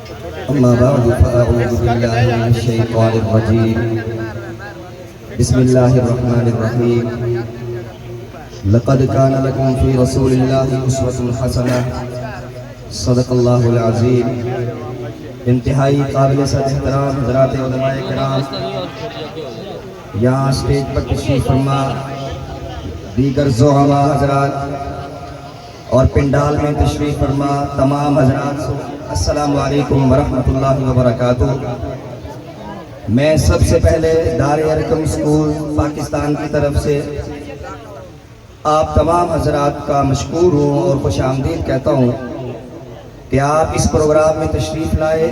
أما بعد فأعوذ بالله من الشيطان الرجيم بسم الله الرحمن الرحيم لقد كان لكم في رسول الله أسوة حسنة صدق اللہ العظیم۔ انتہائی قابل صد احترام حضرات علماء کرام، یہاں اسٹیج پر تشریف فرما دیگر زعماء حضرات اور پنڈال میں تشریف فرما تمام حضرات، السلام علیکم ورحمۃ اللہ وبرکاتہ۔ میں سب سے پہلے دار ارقم اسکول پاکستان کی طرف سے آپ تمام حضرات کا مشکور ہوں اور خوش آمدید کہتا ہوں کہ آپ اس پروگرام میں تشریف لائے۔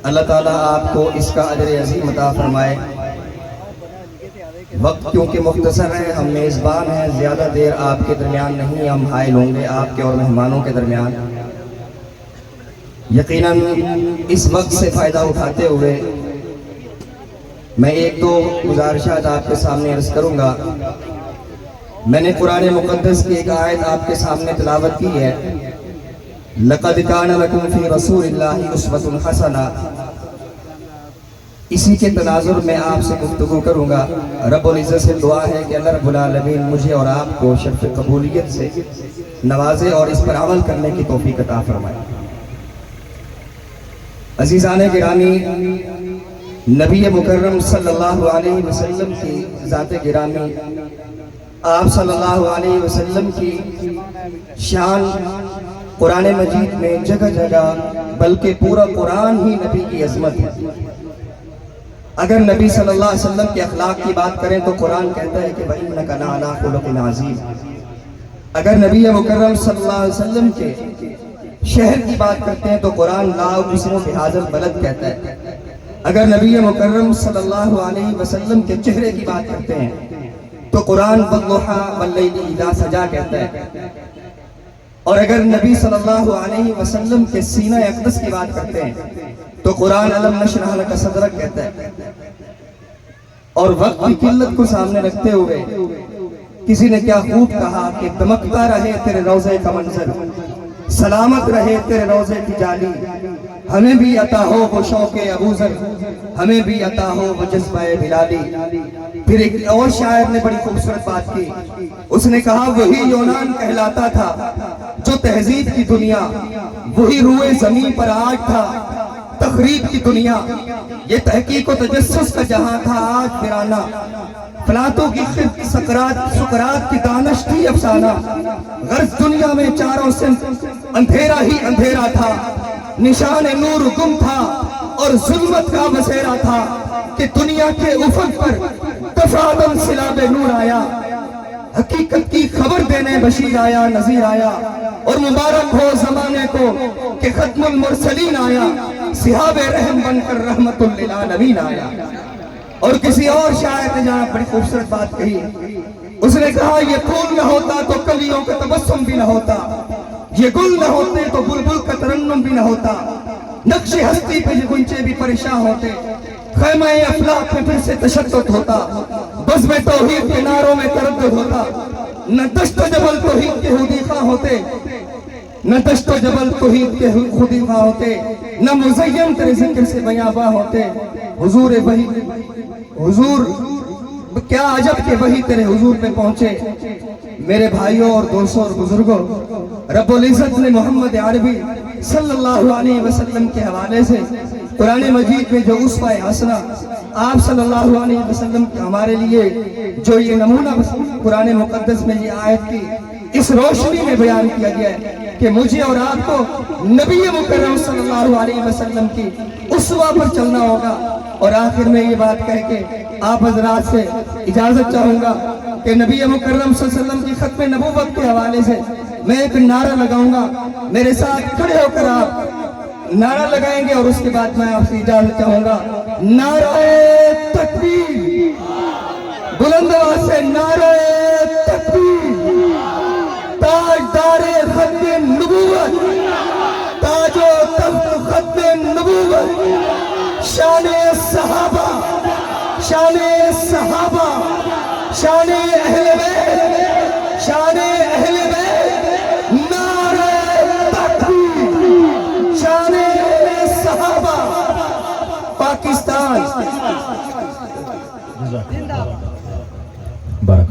اللہ تعالیٰ آپ کو اس کا اجر عظیم عطا فرمائے۔ وقت کیونکہ مختصر ہے، ہم میزبان ہیں، زیادہ دیر آپ کے درمیان نہیں ہم حائل ہوں گے آپ کے اور مہمانوں کے درمیان۔ یقیناً اس وقت سے فائدہ اٹھاتے ہوئے میں ایک دو گزارشات آپ کے سامنے عرض کروں گا۔ میں نے قرآن مقدس کی ایک آیت آپ کے سامنے تلاوت کی ہے، لَقَدْ كَانَ لَكُمْ فِي رَسُولِ اللَّهِ أُسْوَةٌ حَسَنَةٌ۔ اسی کے تناظر میں آپ سے گفتگو کروں گا۔ رب العزت سے دعا ہے کہ اللہ رب العالمین مجھے اور آپ کو شرف قبولیت سے نوازے اور اس پر عمل کرنے کی توفیق عطا فرمائے۔ عزیزان گرامی، نبی مکرم صلی اللہ علیہ وسلم کی ذات گرامی، آپ صلی اللہ علیہ وسلم کی شان قرآن مجید میں جگہ جگہ بلکہ پورا قرآن ہی نبی کی عظمت ہے۔ اگر نبی صلی اللہ علیہ وسلم کے اخلاق کی بات کریں تو قرآن کہتا ہے کہ وَإِنَّكَ لَعَلَىٰ خُلُقٍ عَظِيمٍ۔ اگر نبی مکرم صلی اللہ علیہ وسلم کے شہر کی بات کرتے ہیں تو قرآن لا اقسم بہذا البلد کہتا ہے۔ اگر نبی مکرم صلی اللہ علیہ وسلم کے چہرے کی بات کرتے ہیں تو قرآن وَالضُّحَىٰ وَاللَّيْلِ إِذَا سَجَىٰ کہتا ہے۔ اور اگر نبی صلی اللہ علیہ وسلم کے سینہ اقدس کی بات کرتے ہیں تو قرآن أَلَمْ نَشْرَحْ لَكَ صَدْرَكَ کہتا ہے۔ اور وقت کی قلت کو سامنے رکھتے ہوئے کسی نے کیا خوب کہا کہ دمکتا رہے تیرے روضے کا منظر، سلامت رہے تیرے روضے کی جالی، ہمیں بھی عطا ہو وہ شوق ابوذر، ہمیں بھی عطا ہو وہ جذبہ بلالی۔ پھر ایک اور شاعر نے بڑی خوبصورت بات کی، اس نے کہا وہی یونان کہلاتا تھا جو تہذیب کی دنیا، وہی روئے زمین پر آج تھا تخریب کی دنیا، یہ تحقیق و تجسس کا جہاں تھا آج ویرانہ، فلاطوں کی خرد سقراط کی دانش تھی افسانہ، غرض دنیا میں چاروں سمت اندھیرا ہی اندھیرا تھا، نشان نور گم تھا اور ظلمت کا بسیرا تھا کہ دنیا کے افق پر تفادم سلاب نور آیا، حقیقت کی خبر دینے بشیر آیا، نذیر آیا، اور مبارک ہو زمانے کو کہ ختم المرسلین آیا، صحاب رحم بن کر رحمت للعالمین آیا۔ اور کسی اور شاعر نے جہاں بڑی خوبصورت بات کہی، اس نے کہا یہ پھول نہ ہوتا تو کلیوں کا تبسم بھی نہ ہوتا، یہ گل نہ ہوتے تو بلبل کا ترنم بھی نہ ہوتا، نقش ہستی پہ یہ گنچے بھی پریشان ہوتے، خیمہ افلاق میں پھر سے تشدد ہوتا، بزم توحید کے نعروں میں تردد ہوتا، نہ دشت و جبل توحید کے خودی خواہ ہوتے، نہ دشت و جبل توحید کے خودی خواہ ہوتے، نہ مزین تیرے ذکر سے بیاباں ہوتے۔ حضور وحی، حضور کیا عجب کہ وحی تیرے حضور پہ پہنچے۔ میرے بھائیوں اور دوستوں اور بزرگوں، رب العزت نے محمد عربی صلی اللہ علیہ وسلم کے حوالے سے قرآن مجید میں جو اسوہ حسنہ آپ صلی اللہ علیہ وسلم کے ہمارے لیے جو یہ نمونہ قرآن مقدس میں یہ آیت کی اس روشنی میں بیان کیا گیا ہے کہ مجھے اور آپ کو نبی مکرم صلی اللہ علیہ وسلم کی اسوہ پر چلنا ہوگا۔ اور آخر میں یہ بات کہہ کے آپ حضرات سے اجازت چاہوں گا کہ نبی مکرم صلی اللہ علیہ وسلم کی ختم نبوت کے حوالے سے میں ایک نعرہ لگاؤں گا، میرے ساتھ کھڑے ہو کر آپ نعرہ لگائیں گے اور اس کے بعد میں آپ سے اجازت چاہوں گا۔ نعرہ تکبیر، بلند آواز سے نعرہ تکبیر۔ تاجدار ختم نبوت، تاج و تخت ختم نبوت، شان صحابہ، شان صحابہ، شان اہل بیت، شان اہل بیت، نعرہ تکبیر، شان بارک